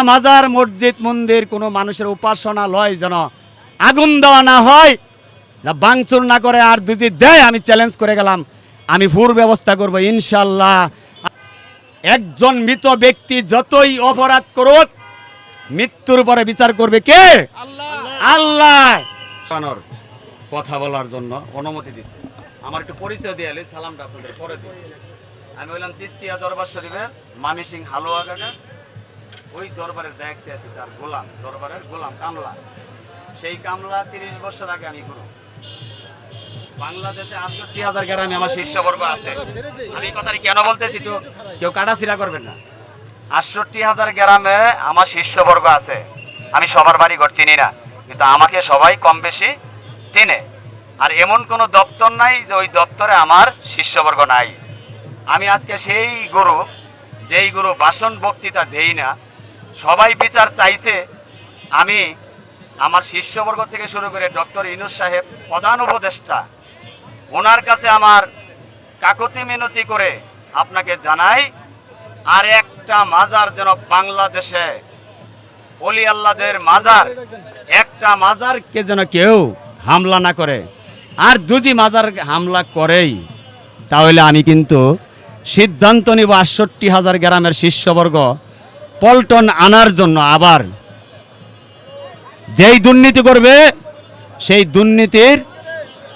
মাজার মসজিদ মন্দির কোনো মানুষের উপাসনালয় যেন আগুন দেওয়া না হয়, ভাঙচুর না করে, আর যদি দেয় আমি চ্যালেঞ্জ করে গেলাম, আমি ফুল ব্যবস্থা করব ইনশাল্লাহ। একজন মৃত ব্যক্তি যতই অপরাধ করুক, মৃত্যুর পরে বিচার করবে কে? আল্লাহ। কথা বলার জন্য অনুমতি দিচ্ছে। আমার একটু পরিচয় দিয়ে এলে সালামটা আপনাদের পরে দিই। আমি বললাম চিস্তিয়া দরবার শরীফের মামি সিং হালুয়া কাকা, ওই দরবারের দেখতে আছি তার গোলাম, দরবারের গোলাম কামলা। সেই কামলা 30 বছর আগে আমি গুরু। বাংলাদেশে 68,000 গ্রামে আমার শিষ্যবর্গ আছে। আমি কথাটি কেন বলতেছি, তো কেউ কাটাছিড়া করবেন না। 68,000 গ্রামে আমার শিষ্যবর্গ আছে। আমি সবার বাড়ি ঘর চিনি না, কিন্তু আমাকে সবাই কম বেশি চিনে। আর এমন কোনো দপ্তর নাই যে ওই দপ্তরে আমার শিষ্যবর্গ নাই। আমি আজকে সেই গুরু, যেই গুরু ভাষণ বক্তৃতা দেই না, সবাই বিচার চাইছে। আমি আমার শিষ্যবর্গ থেকে শুরু করে ডক্টর ইউনূস সাহেব প্রধান উপদেষ্টা, ওনার কাছে আমার কাকুতি মিনতি করে আপনাকে জানাই, আর একটা মাজার যেন বাংলাদেশে, ওলি আল্লাহদের মাজার, একটা মাজারকে যেন কেউ হামলা না করে। আর যদি মাজার হামলা করেই, তাহলে আমি কিন্তু সিদ্ধান্ত নিব 68,000 গ্রামের শিষ্যবর্গ পল্টন আনার জন্য। আবার যেই দুর্নীতি করবে সেই দুর্নীতির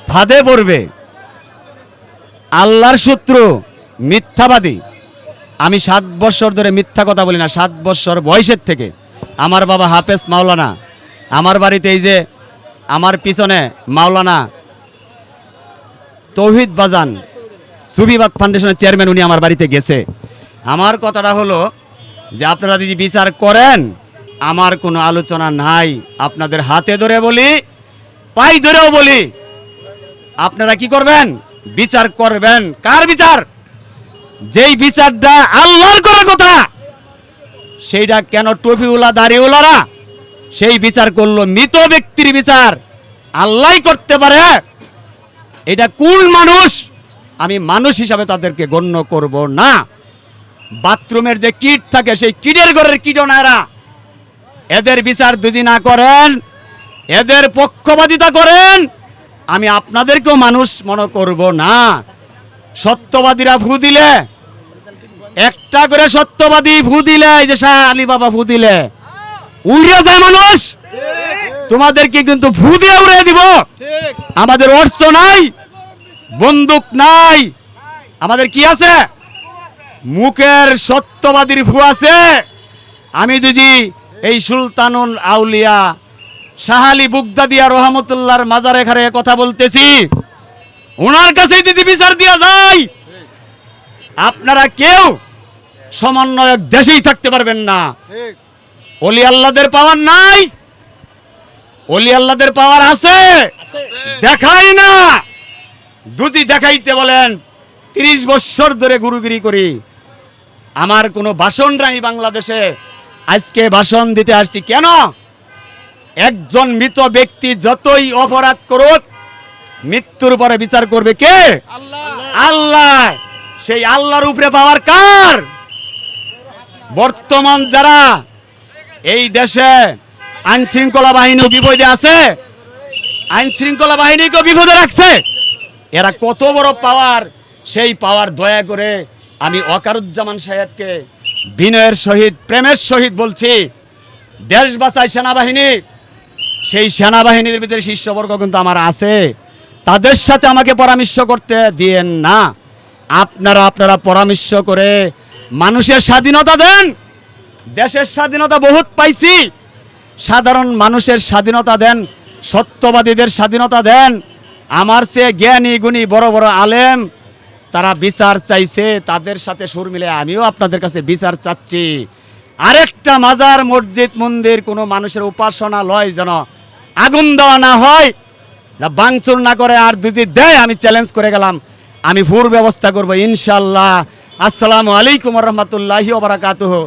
ফাঁদে পড়বে। আল্লাহর শত্রু, মিথ্যাবাদী। আমি 7 বছর ধরে মিথ্যা কথা বলি না। 7 বছর বয়সের থেকে আমার বাবা হাফেজ মাওলানা, আমার বাড়িতে এই যে আমার পিছনে মাওলানা তৌহিদ বাজান, সুফিবাগ ফাউন্ডেশনের চেয়ারম্যান, উনি আমার বাড়িতে গেছে। আমার কথাটা হলো যে আপনারা যদি বিচার করেন, আমার কোনো আলোচনা নাই। আপনাদের হাতে ধরে বলি, পাই ধরেও বলি, আপনারা কি করবেন? বিচার করবেন। কার বিচার? যেই বিচারটা আল্লাহর করার কথা, সেইটা কেন টুপিওয়ালা দাড়িওয়ালারা সেই বিচার করলো? মৃত ব্যক্তির বিচার আল্লাহই করতে পারে। এটা কোন মানুষ? আমি মানুষ হিসাবে তাদেরকে গণ্য করব না। বাথরুমের যে কিট থাকে, সেই কিটের ঘরের কীটনারা, এদের বিচার যদি না করেন, এদের পক্ষপাতিতা করেন, আমি আপনাদেরকেও মানুষ মনে করব না। সত্যবাদীরা ফু দিলে, একটা করে সত্যবাদী ফু দিলে, এই যে শাহ আলী বাবা ফু দিলে উড়ে যায় মানুষ। তোমাদেরকে কিন্তু ফু দিয়ে উড়ে দিব। আমাদের অর্থ নাই, বন্দুক নাই, আমাদের কি আছে? মুখের সত্যবাদীর ফু আছে। আমি যদি এই সুলতানুল আউলিয়া শাহ আলী বুগদাদিয়া রহমতুল্লাহর মাজারে এখানে কথা বলতেছি, ওনার কাছে যদি বিচার দেওয়া যায়, আপনারা কেউ সমন্বয়ক দেশেই থাকতে পারবেন না। ওলি আল্লাহদের পাওয়ার নাই, ওলি আল্লাহদের পাওয়ার আছে, দেখাই না। যদি দেখাইতে বলেন, 30 বছর ধরে গুরুগিরি করি, আমার কোনো ভাষণ নাই বাংলাদেশে। আজকে ভাষণ দিতে আসছি কেন? একজন মৃত ব্যক্তি যতই অপরাধ করুক, মৃত্যুর পরে বিচার করবে কে? আল্লাহ। সেই আল্লাহর উপরে পাওয়ার কার? বর্তমান যারা এই দেশে আইন শৃঙ্খলা বাহিনী বিপদে আছে, আইন শৃঙ্খলা বাহিনীকে বিপদে রাখছে, এরা কত বড় পাওয়ার, সেই পাওয়ার দয়া করে আমি ওয়াকারুজ্জামান সাহেবকে বিনয়ের সহিত, প্রেমের সহিত বলছি, দেশ বাঁচায় সেনাবাহিনী, সেই সেনাবাহিনীর ভিতরে শিষ্যবর্গ কিন্তু আমার আছে। তাদের সাথে আমাকে পরামর্শ করতে দিয়েন না। আপনারা পরামর্শ করে মানুষের স্বাধীনতা দেন। দেশের স্বাধীনতা বহুত পাইছি, সাধারণ মানুষের স্বাধীনতা দেন, সত্যবাদীদের স্বাধীনতা দেন। আমার চেয়ে জ্ঞানী গুণী বড় বড় আলেম, তারা বিচার চাইছে, তাদের সাথে সুর মিলে আমিও আপনাদের কাছে বিচার চাচ্ছি। আরেকটা মাজার মসজিদ মন্দির কোনো মানুষের উপাসনালয় যেন আগুন দেওয়া না হয়, ভাঙচুর না করে, আর যদি দেয় আমি চ্যালেঞ্জ করে গেলাম, আমি ফুল ব্যবস্থা করব ইনশাল্লাহ। আসসালামু আলাইকুম ওয়া রাহমাতুল্লাহি ওয়া বারাকাতুহু।